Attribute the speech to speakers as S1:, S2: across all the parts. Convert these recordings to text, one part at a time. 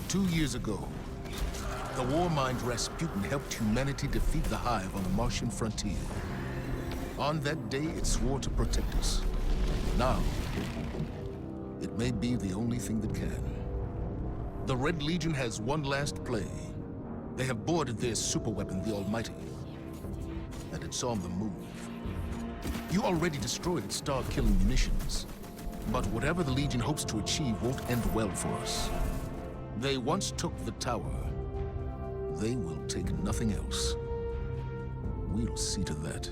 S1: 2 years ago, the Warmind Rasputin helped humanity defeat the Hive on the Martian frontier. On that day, it swore to protect us. Now, it may be the only thing that can. The Red Legion has one last play. They have boarded their superweapon, the Almighty. And it's on the move. You already destroyed its star-killing munitions. But whatever the Legion hopes to achieve won't end well for us. They once took the tower. They will take nothing else. We'll see to that.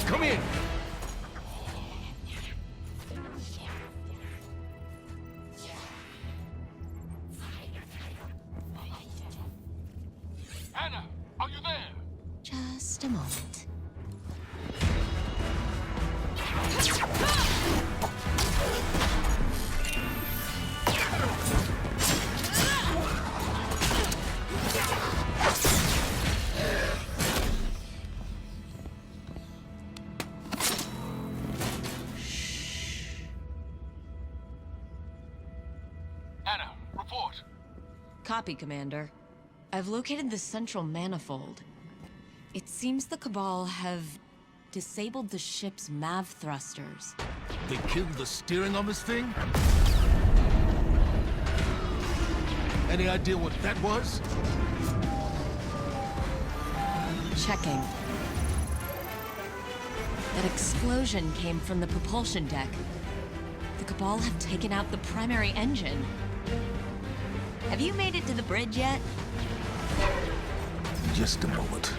S2: Come in! Anna, are you there?
S3: Just a moment.
S2: Anna, report.
S3: Copy, Commander. I've located the central manifold. It seems the Cabal have disabled the ship's MAV thrusters.
S1: They killed the steering on this thing? Any idea what that was?
S3: Checking. That explosion came from the propulsion deck. The Cabal have taken out the primary engine. Have you made it to the bridge yet?
S1: Just a moment.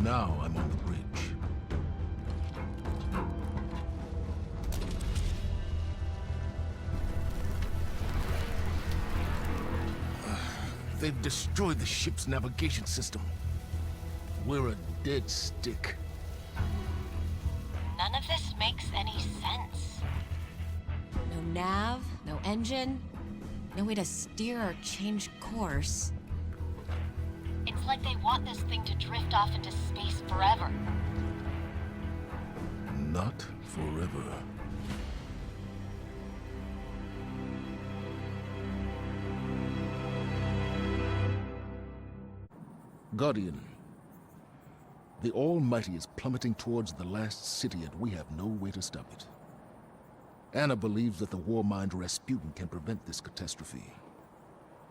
S1: Now I'm on the bridge. They've destroyed the ship's navigation system. We're a dead stick.
S3: None of this makes any sense. No nav, no engine, no way to steer or change course. It's like they want this thing to drift off into space forever.
S1: Not forever. Guardian, the Almighty is plummeting towards the last city, and we have no way to stop it. Anna believes that the Warmind Rasputin can prevent this catastrophe.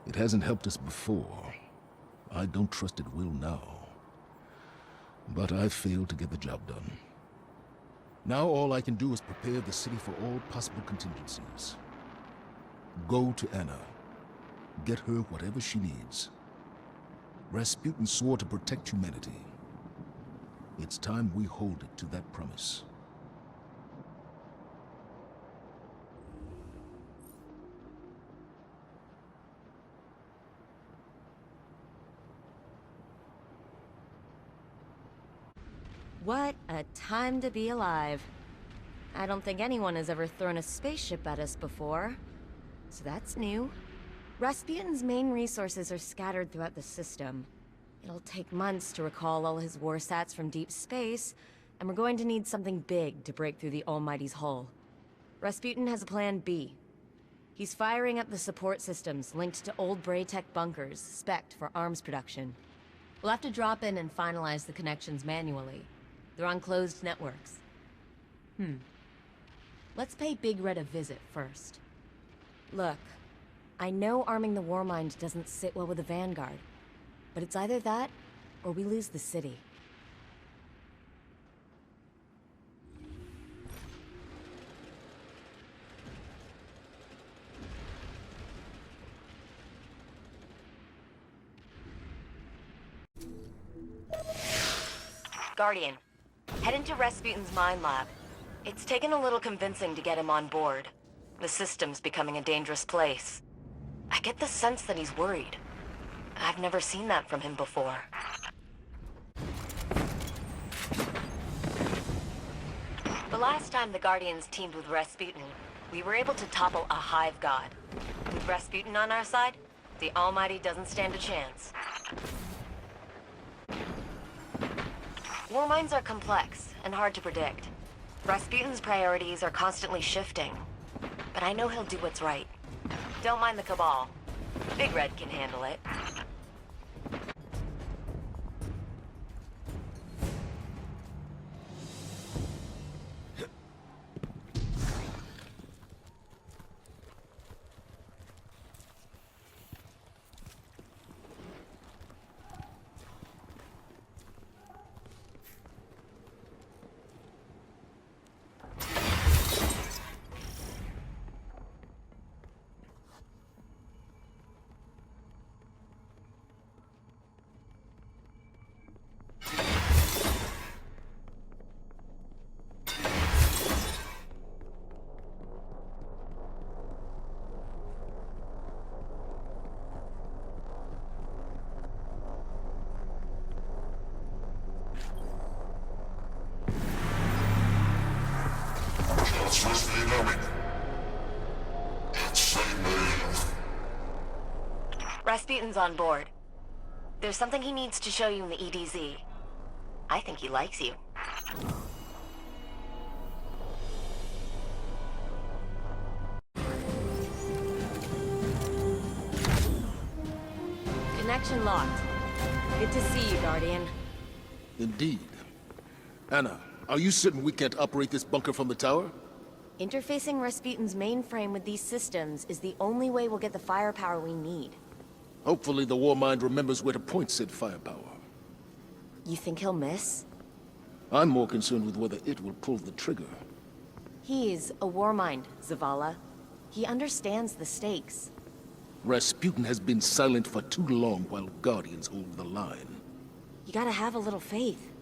S1: It hasn't helped us before. I don't trust it will now. But I failed to get the job done. Now all I can do is prepare the city for all possible contingencies. Go to Anna. Get her whatever she needs. Rasputin swore to protect humanity. It's time we hold it to that promise.
S3: What a time to be alive. I don't think anyone has ever thrown a spaceship at us before. So that's new. Rasputin's main resources are scattered throughout the system. It'll take months to recall all his warsats from deep space, and we're going to need something big to break through the Almighty's hull. Rasputin has a plan B. He's firing up the support systems linked to old Braytech bunkers, spec'd for arms production. We'll have to drop in and finalize the connections manually. They're on closed networks. Let's pay Big Red a visit first. Look, I know arming the Warmind doesn't sit well with the Vanguard, but it's either that, or we lose the city. Guardian, head into Rasputin's mine lab. It's taken a little convincing to get him on board. The system's becoming a dangerous place. I get the sense that he's worried. I've never seen that from him before. The last time the Guardians teamed with Rasputin, we were able to topple a hive god. With Rasputin on our side, the Almighty doesn't stand a chance. War mines are complex and hard to predict. Rasputin's priorities are constantly shifting, but I know he'll do what's right. Don't mind the Cabal. Big Red can handle it. Rasputin's on board. There's something he needs to show you in the EDZ. I think he likes you. Connection locked. Good to see you, Guardian.
S1: Indeed. Anna, are you certain we can't operate this bunker from the tower?
S3: Interfacing Rasputin's mainframe with these systems is the only way we'll get the firepower we need.
S1: Hopefully the War Mind remembers where to point said firepower.
S3: You think he'll miss?
S1: I'm more concerned with whether it will pull the trigger.
S3: He's a war mind, Zavala. He understands the stakes.
S1: Rasputin has been silent for too long while Guardians hold the line.
S3: You gotta have a little faith.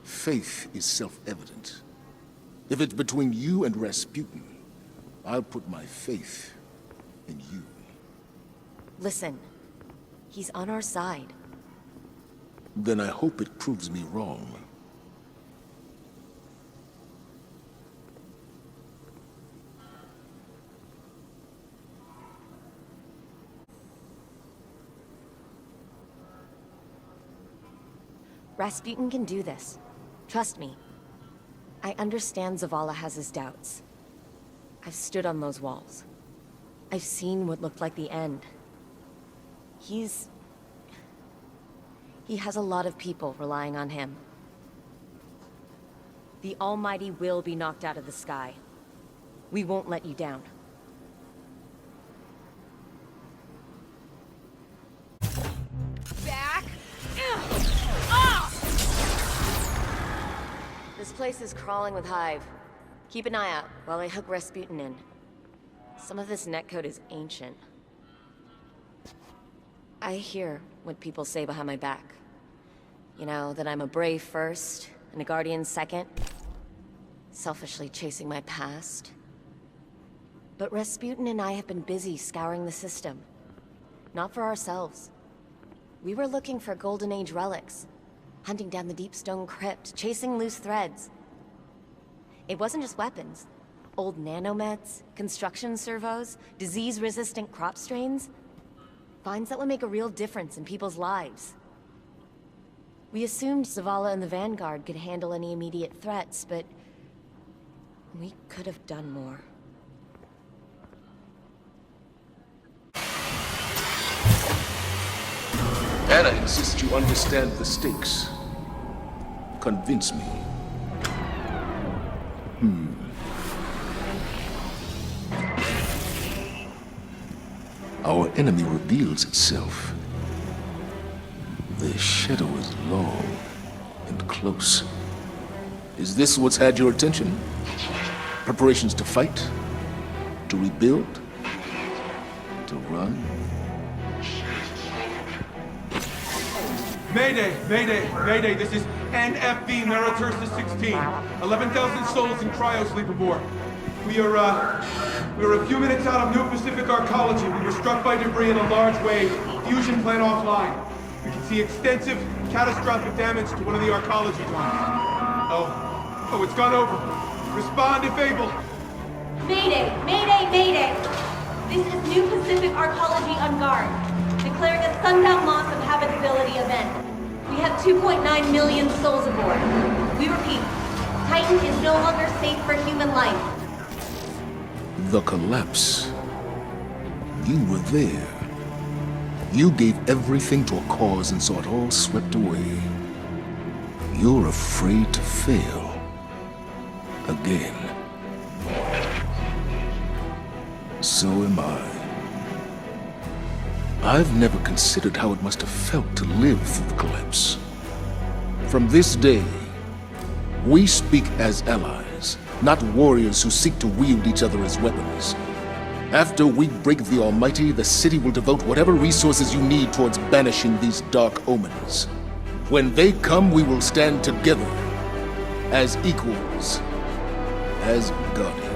S1: Faith is self-evident. If it's between you and Rasputin, I'll put my faith in you.
S3: Listen, he's on our side.
S1: Then I hope it proves me wrong.
S3: Rasputin can do this. Trust me. I understand Zavala has his doubts. I've stood on those walls. I've seen what looked like the end. He has a lot of people relying on him. The Almighty will be knocked out of the sky. We won't let you down. Back! This place is crawling with Hive. Keep an eye out while I hook Rasputin in. Some of this netcode is ancient. I hear what people say behind my back. You know, that I'm a brave first, and a guardian second. Selfishly chasing my past. But Rasputin and I have been busy scouring the system. Not for ourselves. We were looking for Golden Age relics. Hunting down the Deep Stone Crypt, chasing loose threads. It wasn't just weapons. Old nanomeds, construction servos, disease-resistant crop strains. Finds that would make a real difference in people's lives. We assumed Zavala and the Vanguard could handle any immediate threats, but we could have done more.
S1: Anna insists you understand the stakes. Convince me. Our enemy reveals itself. The shadow is long and close. Is this what's had your attention? Preparations to fight? To rebuild? To run?
S4: Mayday! Mayday! Mayday! This is NFV Meritursa 16. 11,000 souls in cryosleep aboard. We are a few minutes out of New Pacific Arcology. We were struck by debris in a large wave. Fusion plant offline. We can see extensive, catastrophic damage to one of the arcology domes. Oh, it's gone over. Respond if able.
S5: Mayday! Mayday! Mayday! This is New Pacific Arcology on guard. Declaring a sundown loss of habitability event. We have 2.9 million souls aboard. We repeat, Titan is no longer safe for human life.
S1: The collapse. You were there. You gave everything to a cause and saw it all swept away. You're afraid to fail. Again. So am I. I've never considered how it must have felt to live through the collapse. From this day, we speak as allies, not warriors who seek to wield each other as weapons. After we break the Almighty, the city will devote whatever resources you need towards banishing these dark omens. When they come, we will stand together, as equals, as guardians.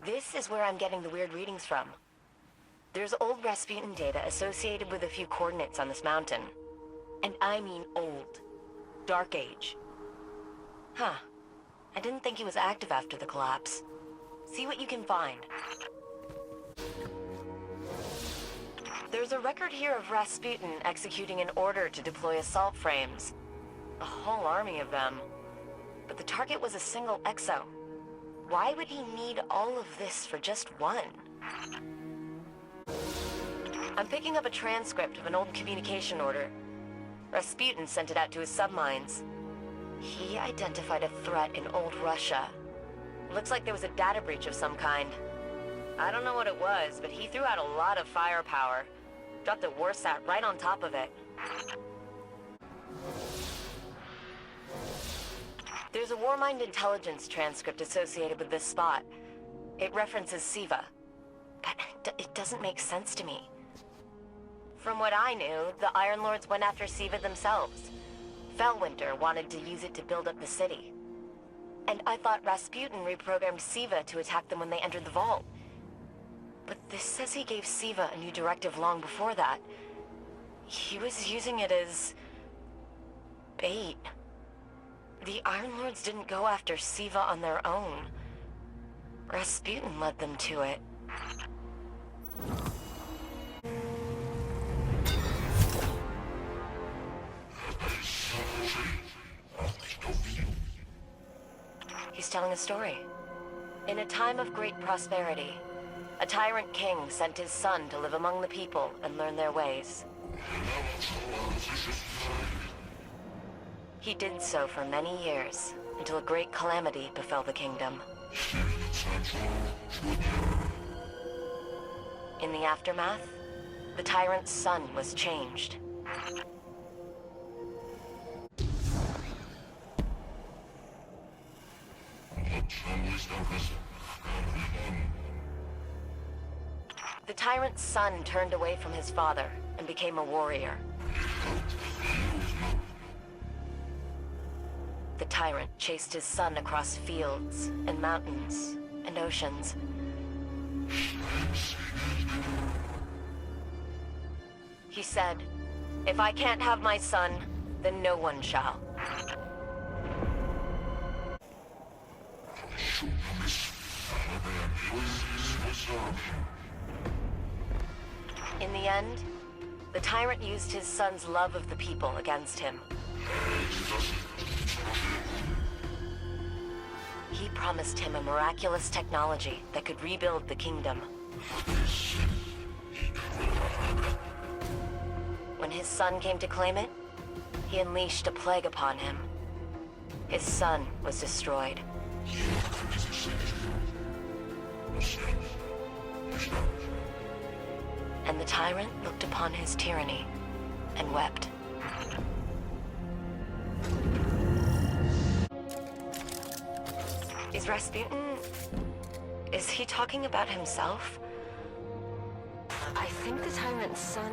S3: This is where I'm getting the weird readings from. There's old Rasputin data associated with a few coordinates on this mountain. And I mean old. Dark Age. Huh. I didn't think he was active after the collapse. See what you can find. There's a record here of Rasputin executing an order to deploy assault frames. A whole army of them. But the target was a single exo. Why would he need all of this for just one? I'm picking up a transcript of an old communication order. Rasputin sent it out to his submines. He identified a threat in old Russia. Looks like there was a data breach of some kind. I don't know what it was, but he threw out a lot of firepower. Dropped the Warsat right on top of it. There's a Warmind intelligence transcript associated with this spot. It references Siva. But it doesn't make sense to me. From what I knew, the Iron Lords went after Siva themselves. Fellwinter wanted to use it to build up the city. And I thought Rasputin reprogrammed Siva to attack them when they entered the vault. But this says he gave Siva a new directive long before that. He was using it as bait. The Iron Lords didn't go after Siva on their own. Rasputin led them to it. He's telling a story. In a time of great prosperity, a tyrant king sent his son to live among the people and learn their ways. He did so for many years, until a great calamity befell the kingdom. In the aftermath, the tyrant's son was changed. The tyrant's son turned away from his father and became a warrior. The tyrant chased his son across fields and mountains and oceans. He said, "If I can't have my son, then no one shall." In the end, the tyrant used his son's love of the people against him. He promised him a miraculous technology that could rebuild the kingdom. When his son came to claim it, he unleashed a plague upon him. His son was destroyed. And the tyrant looked upon his tyranny and wept. Is Rasputin... is he talking about himself? I think the tyrant's son...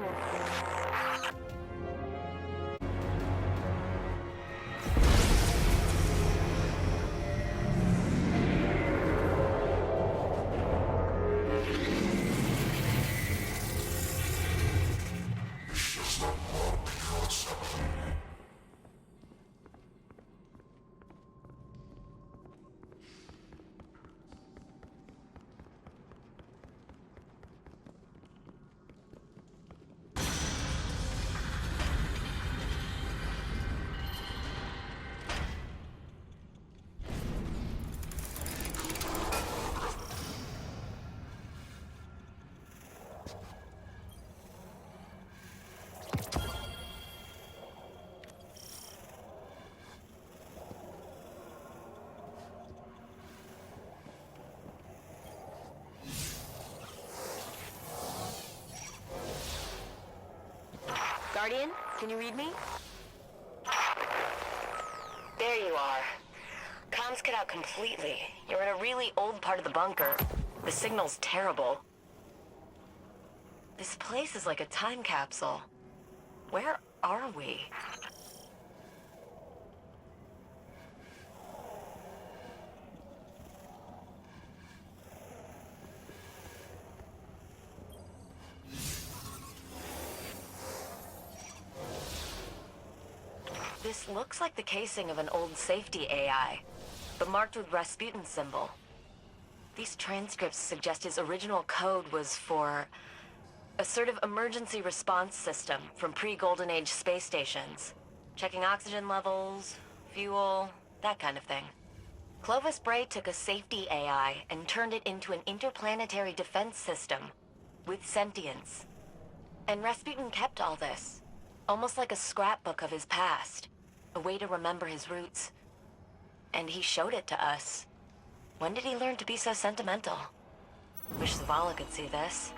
S3: Guardian, can you read me? There you are. Comms cut out completely. You're in a really old part of the bunker. The signal's terrible. This place is like a time capsule. Where are we? This looks like the casing of an old safety AI, but marked with Rasputin's symbol. These transcripts suggest his original code was for a sort of emergency response system from pre-Golden Age space stations. Checking oxygen levels, fuel, that kind of thing. Clovis Bray took a safety AI and turned it into an interplanetary defense system with sentience. And Rasputin kept all this, almost like a scrapbook of his past, a way to remember his roots. And he showed it to us. When did he learn to be so sentimental? Wish Zavala could see this.